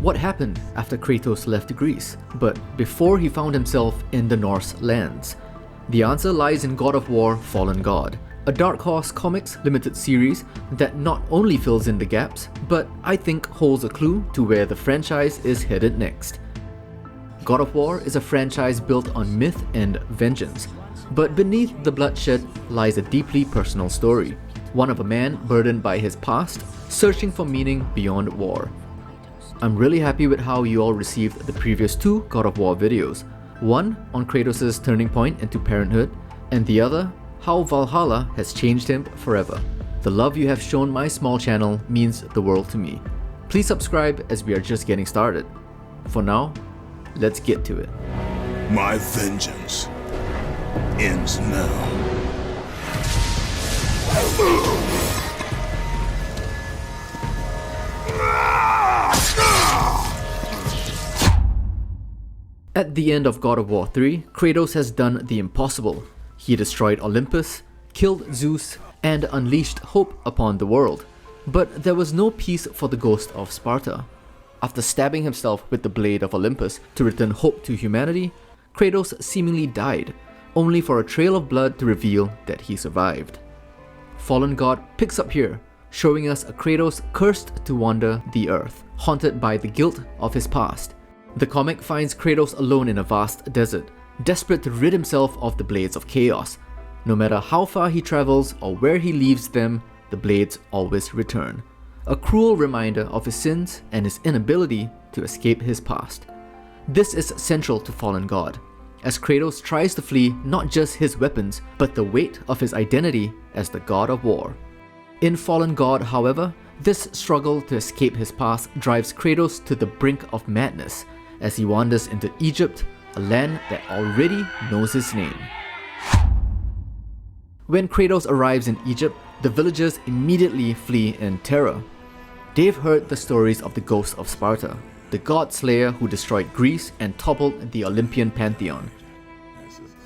What happened after Kratos left Greece, but before he found himself in the Norse lands? The answer lies in God of War Fallen God, a Dark Horse Comics limited series that not only fills in the gaps, but I think holds a clue to where the franchise is headed next. God of War is a franchise built on myth and vengeance, but beneath the bloodshed lies a deeply personal story, one of a man burdened by his past, searching for meaning beyond war. I'm really happy with how you all received the previous two God of War videos, one on Kratos' turning point into parenthood, and the other, how Valhalla has changed him forever. The love you have shown my small channel means the world to me. Please subscribe as we are just getting started. For now, let's get to it. My vengeance ends now. At the end of God of War 3, Kratos has done the impossible. He destroyed Olympus, killed Zeus, and unleashed hope upon the world. But there was no peace for the ghost of Sparta. After stabbing himself with the blade of Olympus to return hope to humanity, Kratos seemingly died, only for a trail of blood to reveal that he survived. Fallen God picks up here, showing us a Kratos cursed to wander the earth, haunted by the guilt of his past. The comic finds Kratos alone in a vast desert, desperate to rid himself of the blades of chaos. No matter how far he travels or where he leaves them, the blades always return. A cruel reminder of his sins and his inability to escape his past. This is central to Fallen God, as Kratos tries to flee not just his weapons, but the weight of his identity as the God of War. In Fallen God, however, this struggle to escape his past drives Kratos to the brink of madness, as he wanders into Egypt, a land that already knows his name. When Kratos arrives in Egypt, the villagers immediately flee in terror. They've heard the stories of the ghost of Sparta, the god slayer who destroyed Greece and toppled the Olympian pantheon.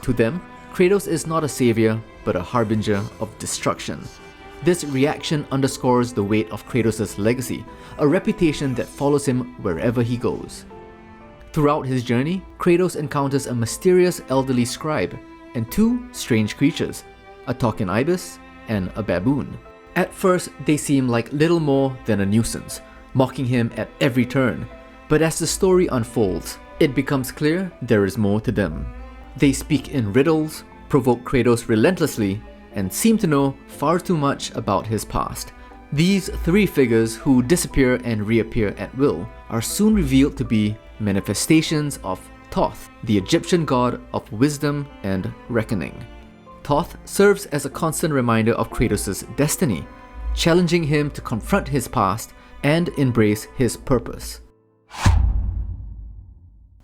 To them, Kratos is not a savior, but a harbinger of destruction. This reaction underscores the weight of Kratos' legacy, a reputation that follows him wherever he goes. Throughout his journey, Kratos encounters a mysterious elderly scribe and two strange creatures, a talking ibis and a baboon. At first, they seem like little more than a nuisance, mocking him at every turn, but as the story unfolds, it becomes clear there is more to them. They speak in riddles, provoke Kratos relentlessly, and seem to know far too much about his past. These three figures who disappear and reappear at will are soon revealed to be manifestations of Thoth, the Egyptian god of wisdom and reckoning. Thoth serves as a constant reminder of Kratos' destiny, challenging him to confront his past and embrace his purpose.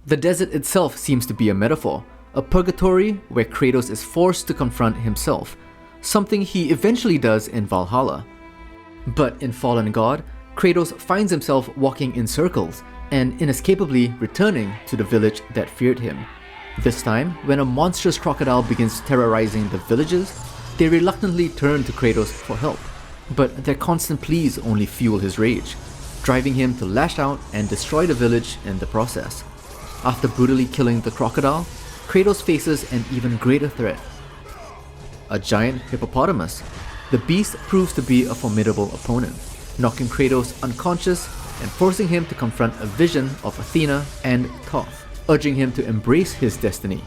The desert itself seems to be a metaphor, a purgatory where Kratos is forced to confront himself, something he eventually does in Valhalla. But in Fallen God, Kratos finds himself walking in circles and inescapably returning to the village that feared him. This time, when a monstrous crocodile begins terrorizing the villagers, they reluctantly turn to Kratos for help, but their constant pleas only fuel his rage, driving him to lash out and destroy the village in the process. After brutally killing the crocodile, Kratos faces an even greater threat: a giant hippopotamus. The beast proves to be a formidable opponent, knocking Kratos unconscious and forcing him to confront a vision of Athena and Thoth, urging him to embrace his destiny.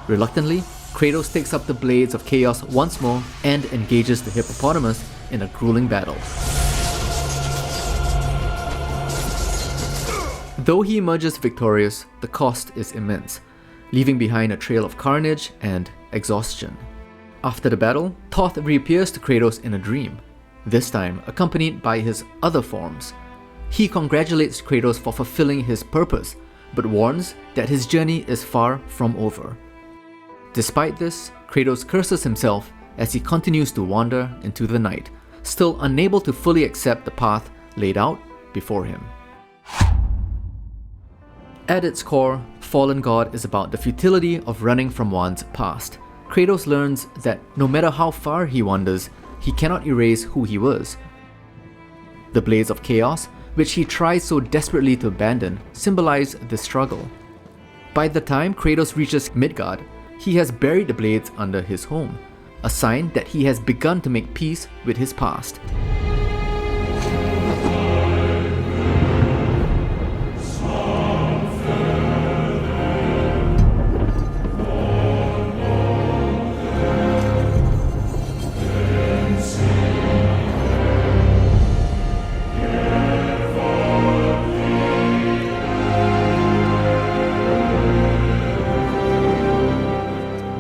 Reluctantly, Kratos takes up the blades of chaos once more and engages the hippopotamus in a grueling battle. Though he emerges victorious, the cost is immense, leaving behind a trail of carnage and exhaustion. After the battle, Thoth reappears to Kratos in a dream, this time accompanied by his other forms. He congratulates Kratos for fulfilling his purpose, but warns that his journey is far from over. Despite this, Kratos curses himself as he continues to wander into the night, still unable to fully accept the path laid out before him. At its core, Fallen God is about the futility of running from one's past. Kratos learns that no matter how far he wanders, he cannot erase who he was. The blades of chaos, which he tries so desperately to abandon, symbolize this struggle. By the time Kratos reaches Midgard, he has buried the blades under his home, a sign that he has begun to make peace with his past.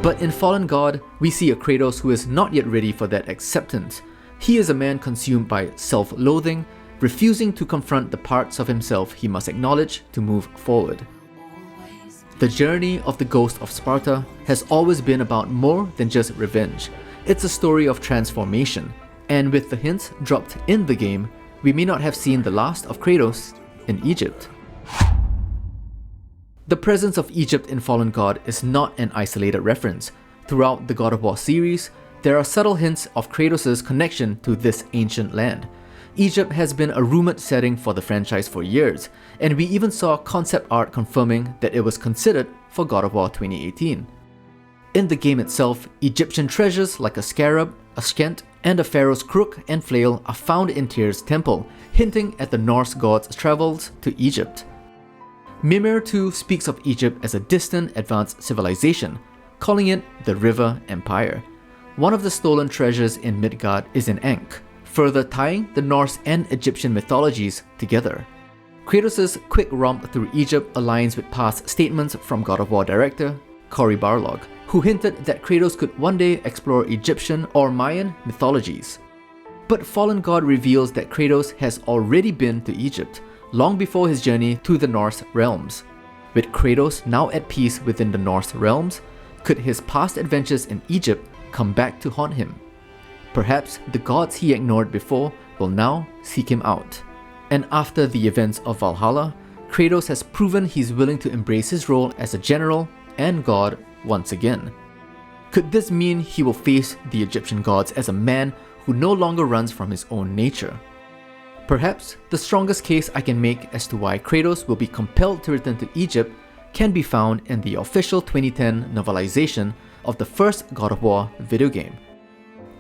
But in Fallen God, we see a Kratos who is not yet ready for that acceptance. He is a man consumed by self-loathing, refusing to confront the parts of himself he must acknowledge to move forward. The journey of the Ghost of Sparta has always been about more than just revenge. It's a story of transformation, and with the hints dropped in the game, we may not have seen the last of Kratos in Egypt. The presence of Egypt in Fallen God is not an isolated reference. Throughout the God of War series, there are subtle hints of Kratos' connection to this ancient land. Egypt has been a rumored setting for the franchise for years, and we even saw concept art confirming that it was considered for God of War 2018. In the game itself, Egyptian treasures like a scarab, a skent, and a pharaoh's crook and flail are found in Tyr's temple, hinting at the Norse gods' travels to Egypt. Mimir too speaks of Egypt as a distant, advanced civilization, calling it the River Empire. One of the stolen treasures in Midgard is an Ankh, further tying the Norse and Egyptian mythologies together. Kratos' quick romp through Egypt aligns with past statements from God of War director Cory Barlog, who hinted that Kratos could one day explore Egyptian or Mayan mythologies. But Fallen God reveals that Kratos has already been to Egypt, long before his journey to the Norse realms. With Kratos now at peace within the Norse realms, could his past adventures in Egypt come back to haunt him? Perhaps the gods he ignored before will now seek him out. And after the events of Valhalla, Kratos has proven he's willing to embrace his role as a general and god once again. Could this mean he will face the Egyptian gods as a man who no longer runs from his own nature? Perhaps the strongest case I can make as to why Kratos will be compelled to return to Egypt can be found in the official 2010 novelization of the first God of War video game.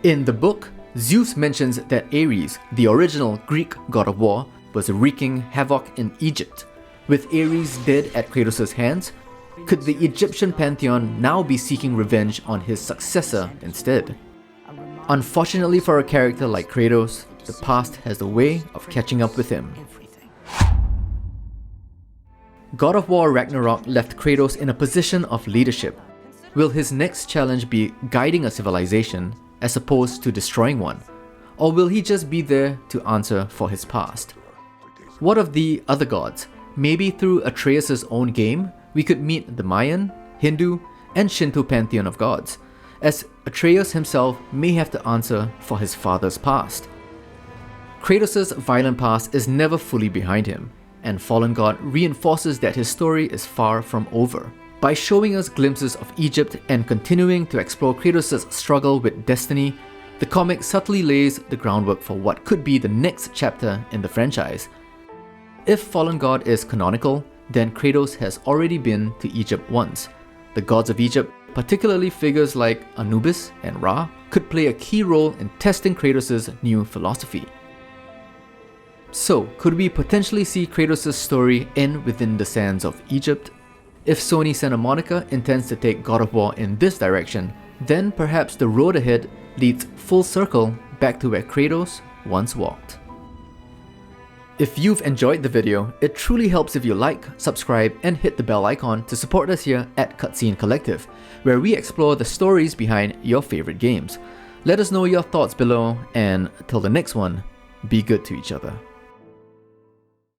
In the book, Zeus mentions that Ares, the original Greek God of War, was wreaking havoc in Egypt. With Ares dead at Kratos' hands, could the Egyptian pantheon now be seeking revenge on his successor instead? Unfortunately for a character like Kratos, the past has a way of catching up with him. God of War Ragnarok left Kratos in a position of leadership. Will his next challenge be guiding a civilization as opposed to destroying one? Or will he just be there to answer for his past? What of the other gods? Maybe through Atreus' own game, we could meet the Mayan, Hindu, and Shinto pantheon of gods, as Atreus himself may have to answer for his father's past. Kratos' violent past is never fully behind him, and Fallen God reinforces that his story is far from over. By showing us glimpses of Egypt and continuing to explore Kratos' struggle with destiny, the comic subtly lays the groundwork for what could be the next chapter in the franchise. If Fallen God is canonical, then Kratos has already been to Egypt once. The gods of Egypt, particularly figures like Anubis and Ra, could play a key role in testing Kratos' new philosophy. So, could we potentially see Kratos' story end within the sands of Egypt? If Sony Santa Monica intends to take God of War in this direction, then perhaps the road ahead leads full circle back to where Kratos once walked. If you've enjoyed the video, it truly helps if you like, subscribe, and hit the bell icon to support us here at Cutscene Collective, where we explore the stories behind your favorite games. Let us know your thoughts below, and till the next one, be good to each other.